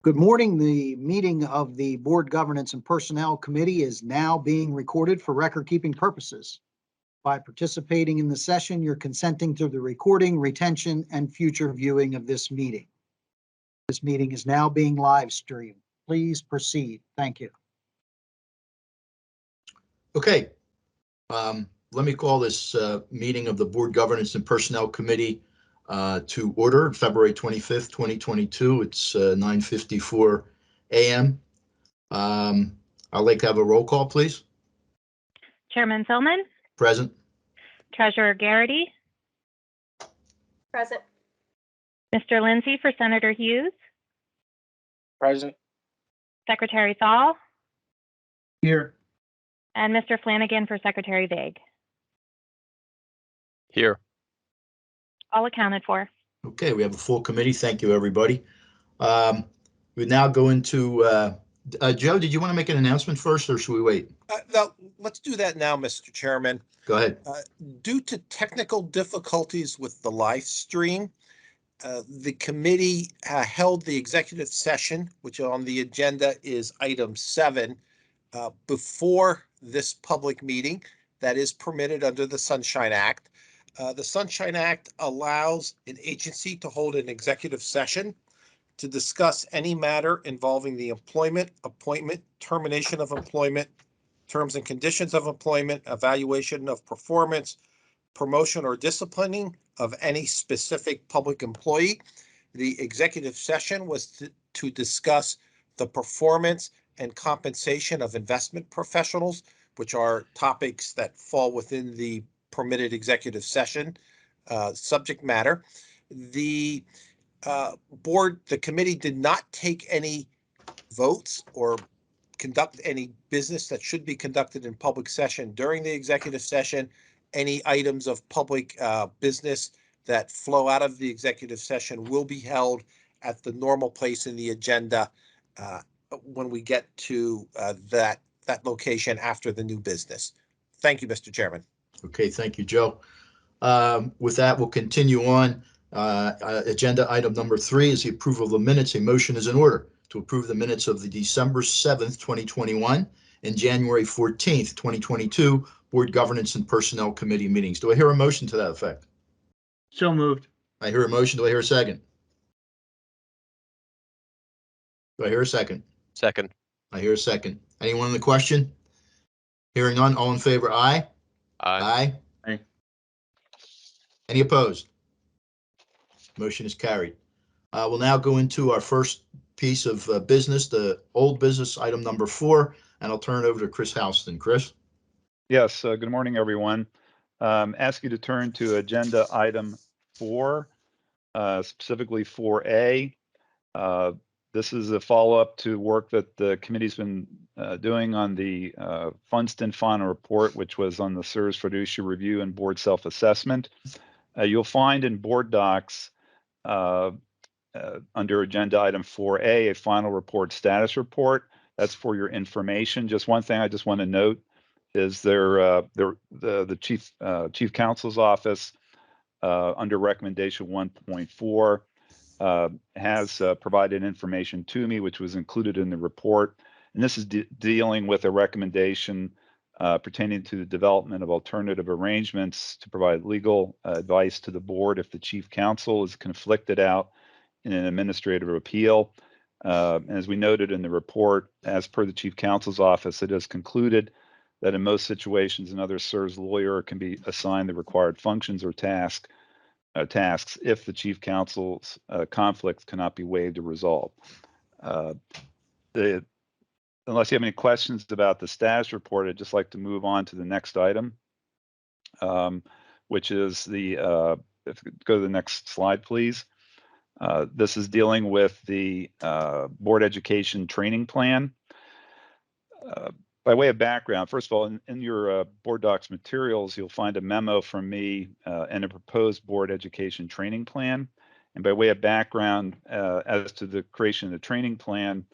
Good morning. The meeting of the Board Governance and Personnel Committee is now being recorded for record-keeping purposes. By participating in the session, you're consenting to the recording, retention, and future viewing of this meeting. This meeting is now being live streamed. Please proceed. Thank you. Okay. Let me call this meeting of the Board Governance and Personnel Committee to order, February 25th, 2022. It's 9:54 a.m. I'd like to have a roll call, please. Chairman Zillman. Present. Treasurer Garrity. Present. Mr. Lindsay for Senator Hughes. Present. Secretary Thal. Here. And Mr. Flanagan for Secretary Vague. Here. All accounted for. Okay, we have a full committee. Thank you, everybody. We now go into, Joe, did you want to make an announcement first, or should we wait? No, let's do that now, Mr. Chairman. Go ahead. Due to technical difficulties with the live stream, the committee held the executive session, which on the agenda is item 7, before this public meeting that is permitted under the Sunshine Act. The Sunshine Act allows an agency to hold an executive session to discuss any matter involving the employment, appointment, termination of employment, terms and conditions of employment, evaluation of performance, promotion or disciplining of any specific public employee. The executive session was to discuss the performance and compensation of investment professionals, which are topics that fall within the permitted executive session subject matter. The committee did not take any votes or conduct any business that should be conducted in public session during the executive session. Any items of public business that flow out of the executive session will be held at the normal place in the agenda when we get to that location after the new business. Thank you, Mr. Chairman. Okay, thank you, Joe. With that, we'll continue on. Agenda item number 3 is the approval of the minutes. A motion is in order to approve the minutes of the December 7th, 2021 and January 14th, 2022 Board Governance and Personnel Committee meetings. Do I hear a motion to that effect? So moved. I hear a motion. Do I hear a second? Do I hear a second? Second. I hear a second. Anyone on the question? Hearing none, all in favor, aye? Aye. Aye. Any opposed? Motion is carried. We'll now go into our first piece of business, the old business item number 4, and I'll turn it over to Chris Houston. Chris? Yes, good morning, everyone. Ask you to turn to agenda item 4, specifically 4A. This is a follow-up to work that the committee's been doing on the Funston final report, which was on the SERS fiduciary review and board self-assessment. You'll find in board docs under agenda item 4A, a final report status report. That's for your information. Just one thing I just want to note is the chief counsel's office under recommendation 1.4 has provided information to me, which was included in the report. And this is dealing with a recommendation pertaining to the development of alternative arrangements to provide legal advice to the board if the chief counsel is conflicted out in an administrative appeal. As we noted in the report, as per the chief counsel's office, it has concluded that in most situations, another SERS lawyer can be assigned the required functions or tasks if the chief counsel's conflicts cannot be waived or resolved. Unless you have any questions about the status report, I'd just like to move on to the next item, which is the, if you could go to the next slide, please. This is dealing with the board education training plan. By way of background, first of all, in your board docs materials, you'll find a memo from me and a proposed board education training plan. And by way of background, as to the creation of the training plan,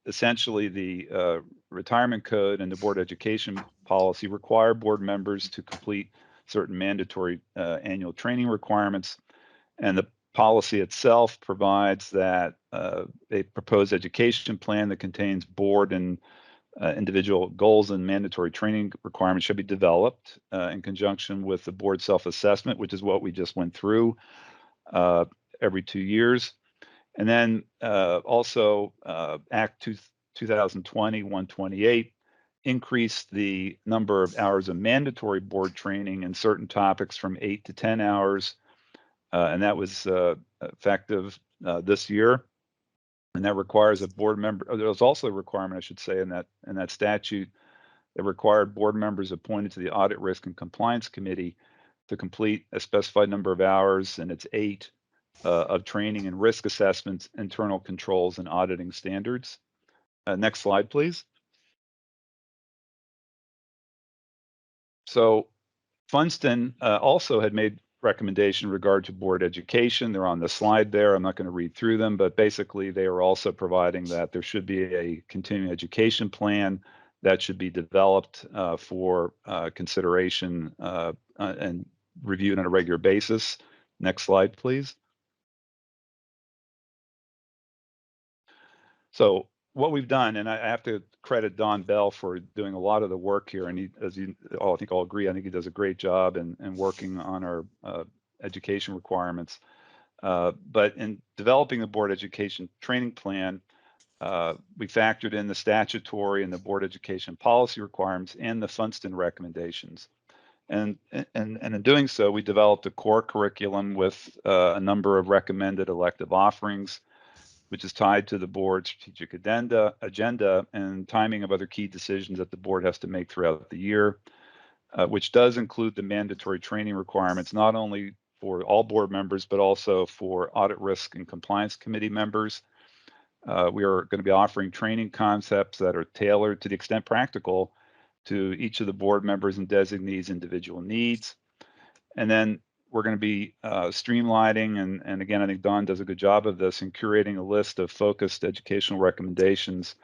essentially the retirement code and the board education policy require board members to complete certain mandatory annual training requirements. And the policy itself provides that a proposed education plan that contains board and individual goals and mandatory training requirements should be developed in conjunction with the board self-assessment, which is what we just went through every 2 years. And then also Act 2020-128 increased the number of hours of mandatory board training in certain topics from 8 to 10 hours. And that was effective this year. And that requires a board member. There was also a requirement, I should say, in that statute that required board members appointed to the Audit, Risk, and Compliance Committee to complete a specified number of hours, and it's 8 of training and risk assessments, internal controls, and auditing standards. Next slide, please. So Funston also had made recommendation in regard to board education. They're on the slide there. I'm not going to read through them, but basically they are also providing that there should be a continuing education plan that should be developed for consideration and reviewed on a regular basis. Next slide, please. So what we've done, and I have to credit Don Bell for doing a lot of the work here, and he, as you all, I think all agree, I think he does a great job in working on our education requirements. But in developing the board education training plan, we factored in the statutory and the board education policy requirements and the Funston recommendations. And in doing so, we developed a core curriculum with a number of recommended elective offerings, which is tied to the board's strategic agenda and timing of other key decisions that the board has to make throughout the year, which does include the mandatory training requirements, not only for all board members, but also for Audit, Risk, and Compliance Committee members. We are going to be offering training concepts that are tailored to the extent practical to each of the board members and designees' individual needs. And then we're going to be streamlining, and again, I think Don does a good job of this, in curating a list of focused educational recommendations,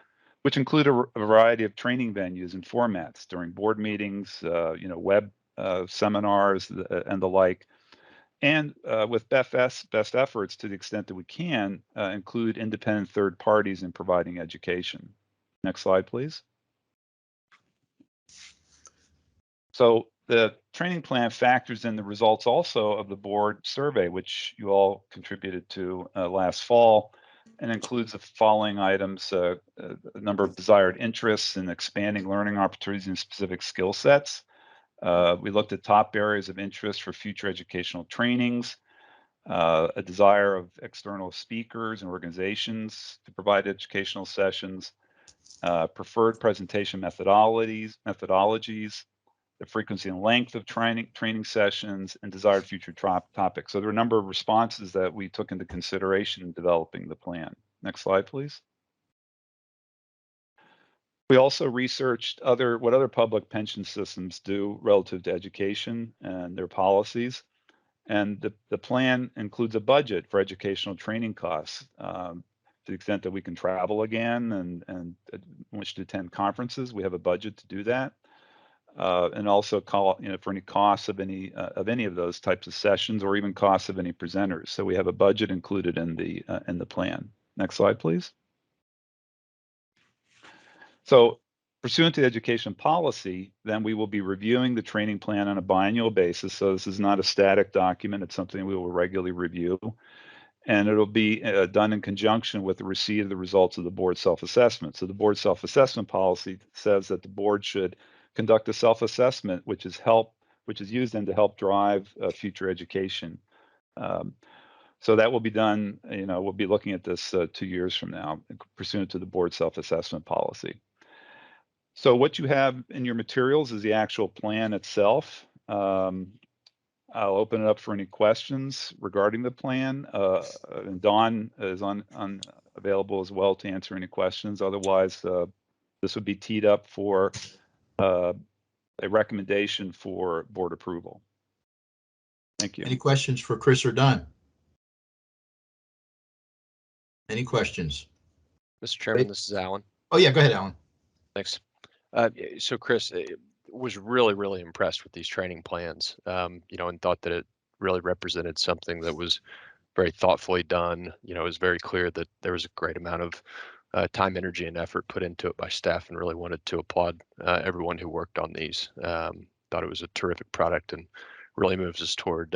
which include a variety of training venues and formats during board meetings, web seminars, and the like. And with best efforts, to the extent that we can, include independent third parties in providing education. Next slide, please. So the training plan factors in the results also of the board survey, which you all contributed to last fall, and includes the following items: a number of desired interests in expanding learning opportunities and specific skill sets. We looked at top areas of interest for future educational trainings, a desire of external speakers and organizations to provide educational sessions, preferred presentation methodologies, the frequency and length of training sessions, and desired future topics. So there are a number of responses that we took into consideration in developing the plan. Next slide, please. We also researched what other public pension systems do relative to education and their policies. And the plan includes a budget for educational training costs to the extent that we can travel again and wish to attend conferences. We have a budget to do that. And also for any costs of any of those types of sessions, or even costs of any presenters. So we have a budget included in the plan. Next slide, please. So pursuant to the education policy, then we will be reviewing the training plan on a biannual basis. So this is not a static document. It's something we will regularly review. And it'll be done in conjunction with the receipt of the results of the board self-assessment. So the board self-assessment policy says that the board should conduct a self-assessment, which is used then to help drive future education. So that will be done, we'll be looking at this 2 years from now, pursuant to the board self-assessment policy. So what you have in your materials is the actual plan itself. I'll open it up for any questions regarding the plan. And Dawn is available as well to answer any questions. Otherwise, this would be teed up for a recommendation for board approval. Thank you. Any questions for Chris or Don? Any questions? Mr. Chairman, this is Alan. Oh yeah, go ahead, Alan. Thanks. So Chris, was really impressed with these training plans, and thought that it really represented something that was very thoughtfully done. You know, it was very clear that there was a great amount of time, energy, and effort put into it by staff, and really wanted to applaud everyone who worked on these. Thought it was a terrific product and really moves us toward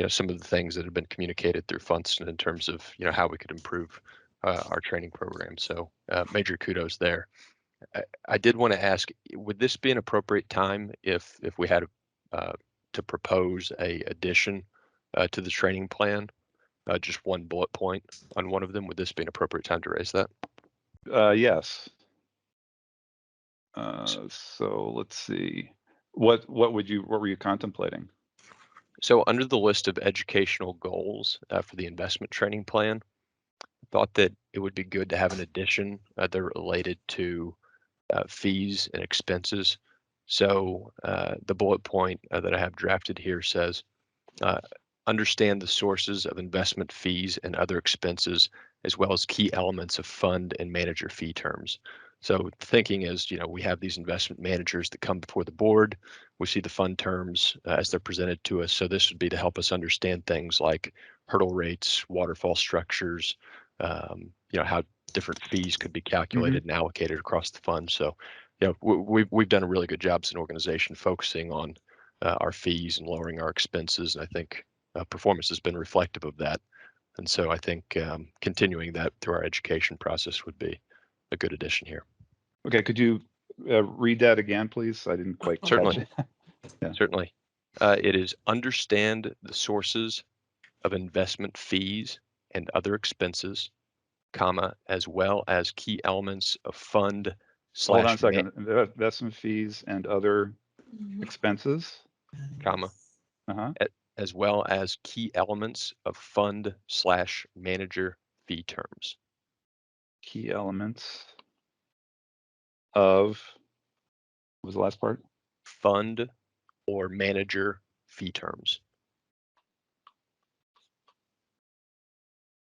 some of the things that have been communicated through Funston in terms of how we could improve our training program. So major kudos there. I did want to ask, would this be an appropriate time if we had to propose a addition to the training plan? Just one bullet point on one of them. Would this be an appropriate time to raise that? Yes. So let's see. What were you contemplating? So under the list of educational goals for the investment training plan, I thought that it would be good to have an addition that related to fees and expenses. So the bullet point that I have drafted here says, understand the sources of investment fees and other expenses, as well as key elements of fund and manager fee terms. So thinking is, we have these investment managers that come before the board. We see the fund terms as they're presented to us. So this would be to help us understand things like hurdle rates, waterfall structures, how different fees could be calculated and allocated across the fund. So, we've done a really good job as an organization focusing on our fees and lowering our expenses. And I think performance has been reflective of that. And so I think continuing that through our education process would be a good addition here. Okay, could you read that again, please? I didn't quite catch Certainly. it. Yeah. Certainly. It is understand the sources of investment fees and other expenses, comma, as well as key elements of fund Hold on a slash second. Investment fees and other expenses, comma, uh-huh. as well as key elements of fund slash manager fee terms. Key elements of, what was the last part? Fund or manager fee terms.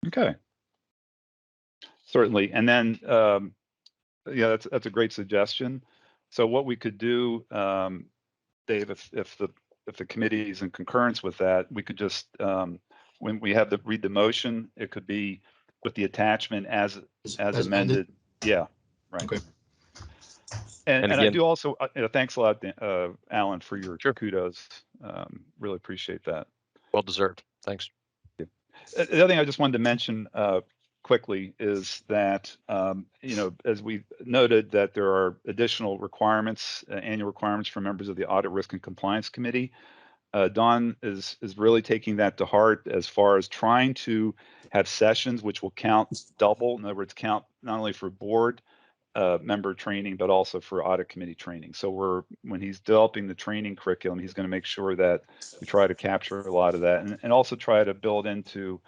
Okay. Certainly. And then, yeah, that's a great suggestion. So what we could do, Dave, if the committee is in concurrence with that, we could just, when we have to read the motion, it could be with the attachment as amended. Yeah, right. Okay. And again, I do also, thanks a lot, Alan, for your Sure. kudos. Really appreciate that. Well deserved. Thanks. The other thing I just wanted to mention quickly is that, as we noted that there are additional requirements, annual requirements for members of the Audit, Risk, and Compliance Committee. Don is really taking that to heart as far as trying to have sessions which will count double. In other words, count not only for board member training, but also for audit committee training. So when he's developing the training curriculum, he's going to make sure that we try to capture a lot of that and also try to build into,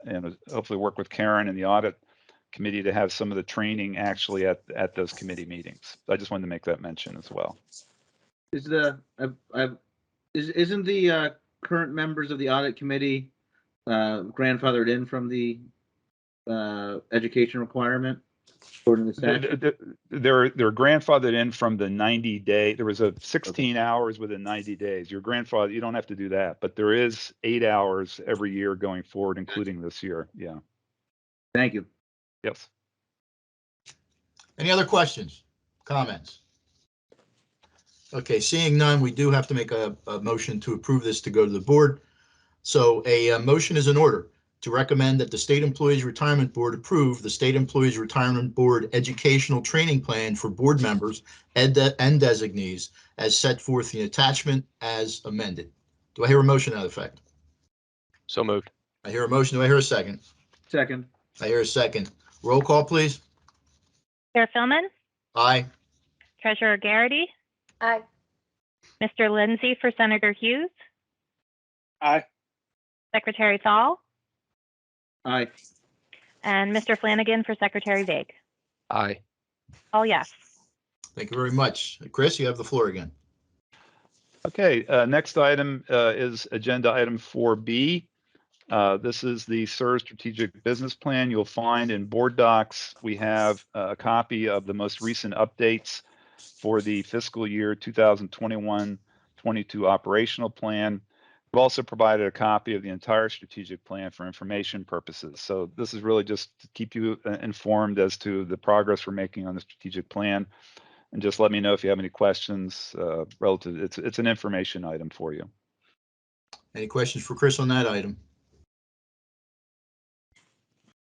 and hopefully work with Karen and the audit committee to have some of the training actually at those committee meetings. I just wanted to make that mention as well. Isn't the current members of the audit committee grandfathered in from the education requirement according to the statute? They're grandfathered in from the 90-day. There was a 16 hours within 90 days. Your grandfather, you don't have to do that, but there is 8 hours every year going forward, including this year. Yeah. Thank you. Yes. Any other questions, comments? Okay, seeing none, we do have to make a motion to approve this to go to the board. So a motion is in order to recommend that the State Employees Retirement Board approve the State Employees Retirement Board Educational Training Plan for board members and designees as set forth in the attachment as amended. Do I hear a motion to that effect? So moved. I hear a motion. Do I hear a second? Second. I hear a second. Roll call, please. Chair Philman, Aye. Treasurer Garrity, Aye. Mr. Lindsay for Senator Hughes, Aye. Secretary Thal, Aye. and Mr. Flanagan for Secretary Vague. Aye. All yes. Thank you very much. Chris, you have the floor again. Okay, next item is agenda item 4B. This is the SERS Strategic Business Plan. You'll find in board docs, we have a copy of the most recent updates for the fiscal year 2021-22 operational plan. I've also provided a copy of the entire strategic plan for information purposes. So this is really just to keep you informed as to the progress we're making on the strategic plan. And just let me know if you have any questions relative. It's an information item for you. Any questions for Chris on that item?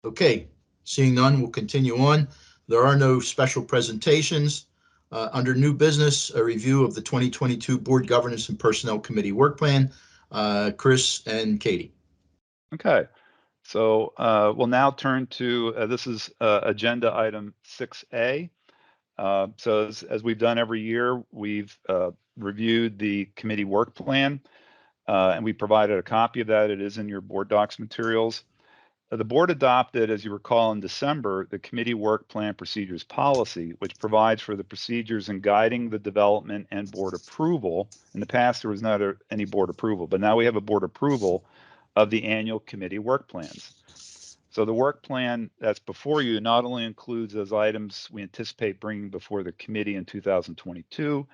Okay, seeing none, we'll continue on. There are no special presentations. Under new business, a review of the 2022 Board Governance and Personnel Committee Work Plan. Chris and Katie. Okay, so we'll now turn to, this is agenda item 6A. So as we've done every year, we've reviewed the committee work plan, and we provided a copy of that. It is in your board docs materials. The board adopted, as you recall, in December, the committee work plan procedures policy, which provides for the procedures in guiding the development and board approval. In the past, there was not any board approval, but now we have a board approval of the annual committee work plans. So the work plan that's before you not only includes those items we anticipate bringing before the committee in 2022,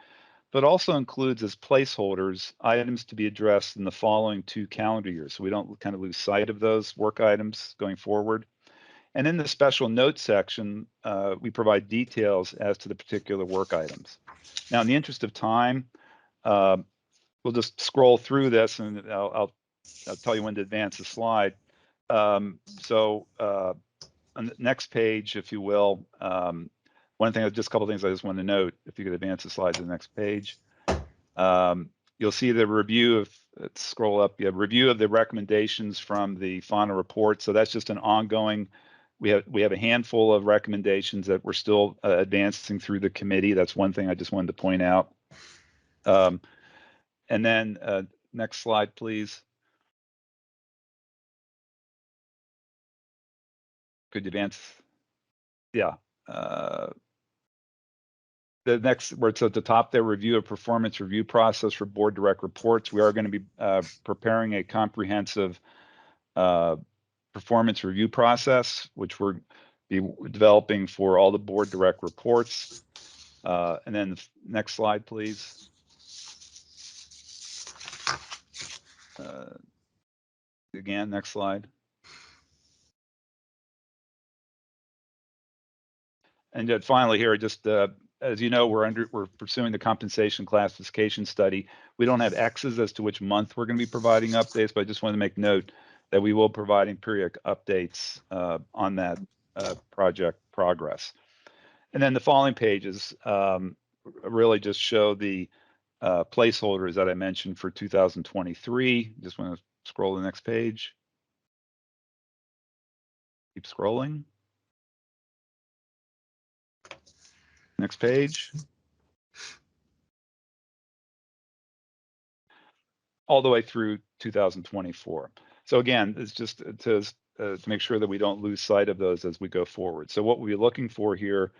but also includes as placeholders items to be addressed in the following 2 calendar years. So we don't kind of lose sight of those work items going forward. And in the special notes section, we provide details as to the particular work items. Now, in the interest of time, we'll just scroll through this and I'll tell you when to advance the slide. So on the next page, if you will, one thing, just a couple of things I just want to note, if you could advance the slide to the next page. You'll see the review of, let's scroll up, you have review of the recommendations from the final report. So that's just an ongoing, we have a handful of recommendations that we're still advancing through the committee. That's one thing I just wanted to point out. And then next slide, please. Could you advance? Yeah. The next, where it's at the top there, review of performance review process for board direct reports. We are going to be preparing a comprehensive performance review process, which we're be developing for all the board direct reports. And then the next slide, please. Again, next slide. And then finally here, just as you know, we're pursuing the compensation classification study. We don't have X's as to which month we're going to be providing updates, but I just want to make note that we will be providing periodic updates on that project progress. And then the following pages really just show the placeholders that I mentioned for 2023. Just want to scroll to the next page. Keep scrolling. Next page. All the way through 2024. So again, it's just to make sure that we don't lose sight of those as we go forward. So what we'll be looking for here,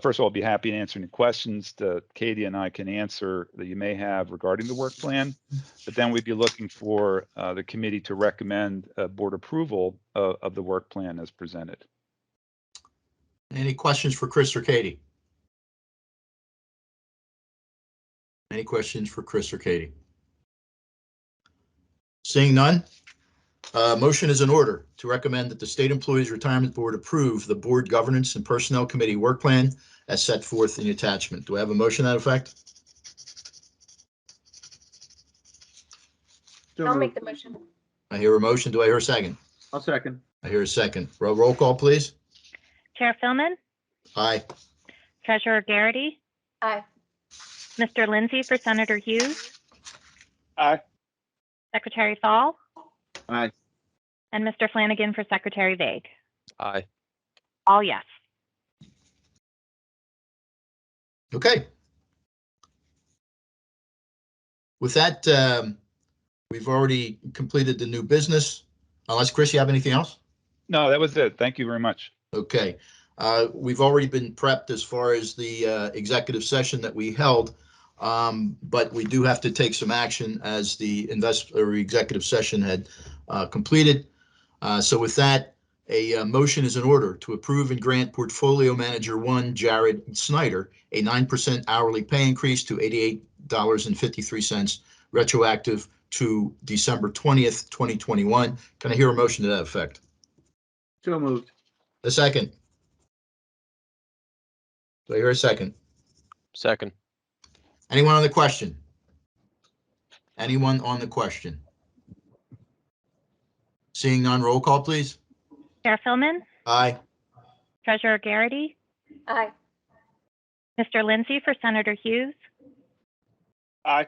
first of all, I'll be happy to answer any questions that Katie and I can answer that you may have regarding the work plan. But then we'd be looking for the committee to recommend board approval of the work plan as presented. Any questions for Chris or Katie? Any questions for Chris or Katie? Seeing none, motion is in order to recommend that the State Employees Retirement Board approve the Board Governance and Personnel Committee work plan as set forth in the attachment. Do I have a motion to that effect? I'll make the motion. I hear a motion. Do I hear a second? I'll second. I hear a second. Roll call, please. Chair Philman, Aye. Treasurer Garrity, Aye. Mr. Lindsay for Senator Hughes, Aye. Secretary Thal, Aye. and Mr. Flanagan for Secretary Vague. Aye. All yes. Okay. With that, we've already completed the new business. Unless, Chris, you have anything else? No, that was it. Thank you very much. Okay. We've already been prepped as far as the executive session that we held, but we do have to take some action as the executive session had completed. So with that, a motion is in order to approve and grant Portfolio Manager 1, Jared Snyder, a 9% hourly pay increase to $88.53, retroactive to December 20th, 2021. Can I hear a motion to that effect? So moved. A second. Do I hear a second? Second. Anyone on the question? Anyone on the question? Seeing none, roll call, please. Chair Philman, Aye. Treasurer Garrity, Aye. Mr. Lindsay for Senator Hughes, Aye.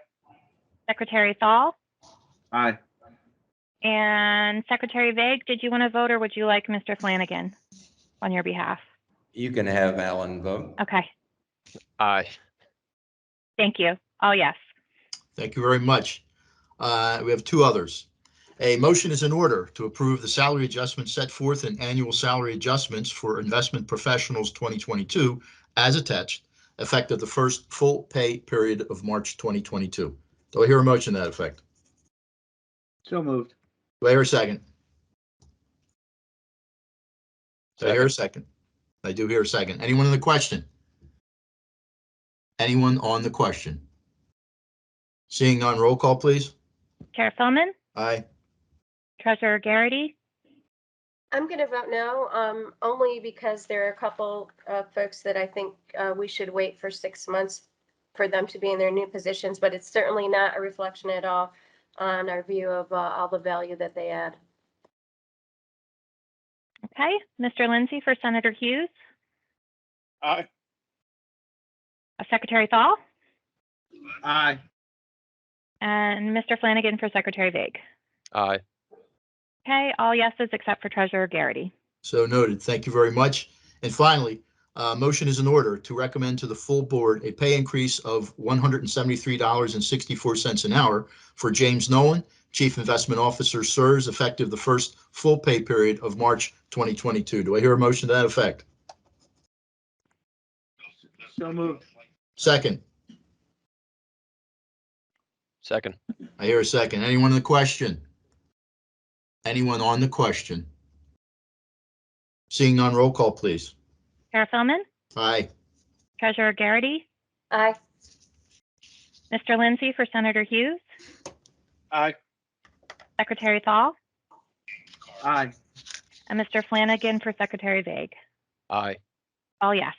Secretary Thal, Aye. and Secretary Vague. Did you want to vote, or would you like Mr. Flanagan on your behalf? You can have Alan vote. Okay, Aye. thank you. All yes. Thank you very much. We have two others. A motion is in order to approve the salary adjustments set forth in annual salary adjustments for investment professionals 2022 as attached, effective the first full pay period of March 2022. Do I hear a motion to that effect? So moved. Do I hear a second? Do I hear a second? I do hear a second. Anyone on the question? Anyone on the question? Seeing none, roll call, please. Chair Philman, Aye. Treasurer Garrity, I'm going to vote no, only because there are a couple of folks that I think we should wait for 6 months for them to be in their new positions, but it's certainly not a reflection at all on our view of all the value that they add. okay. Mr. Lindsay for Senator Hughes, Aye. Secretary Thal, Aye. and Mr. Flanagan for Secretary Vague. Aye. Okay, all yeses except for Treasurer Garrity. So noted. Thank you very much. And finally, motion is in order to recommend to the full board a pay increase of $173.64 an hour for James Nolan, Chief Investment Officer, SERS, effective the first full pay period of March 2022. Do I hear a motion to that effect? So moved. Second. Second. I hear a second. Anyone on the question? Anyone on the question? Seeing none, roll call, please. Chair Philman, Aye. Treasurer Garrity, Aye. Mr. Lindsay for Senator Hughes, Aye. Secretary Thal, Aye. and Mr. Flanagan for Secretary Vague. Aye. All yes.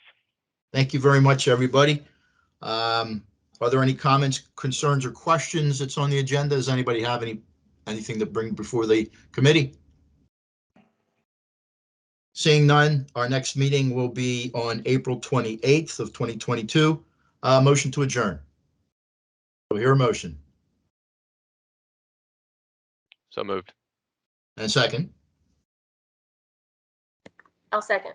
Thank you very much, everybody. Are there any comments, concerns, or questions that's on the agenda? Does anybody have anything to bring before the committee? Seeing none, our next meeting will be on April 28th of 2022. Motion to adjourn. Do I hear a motion? So moved. And second? I'll second.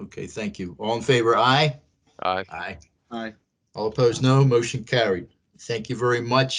Okay, thank you. All in favor, aye? Aye. Aye. Aye. All opposed, no. Motion carried. Thank you very much.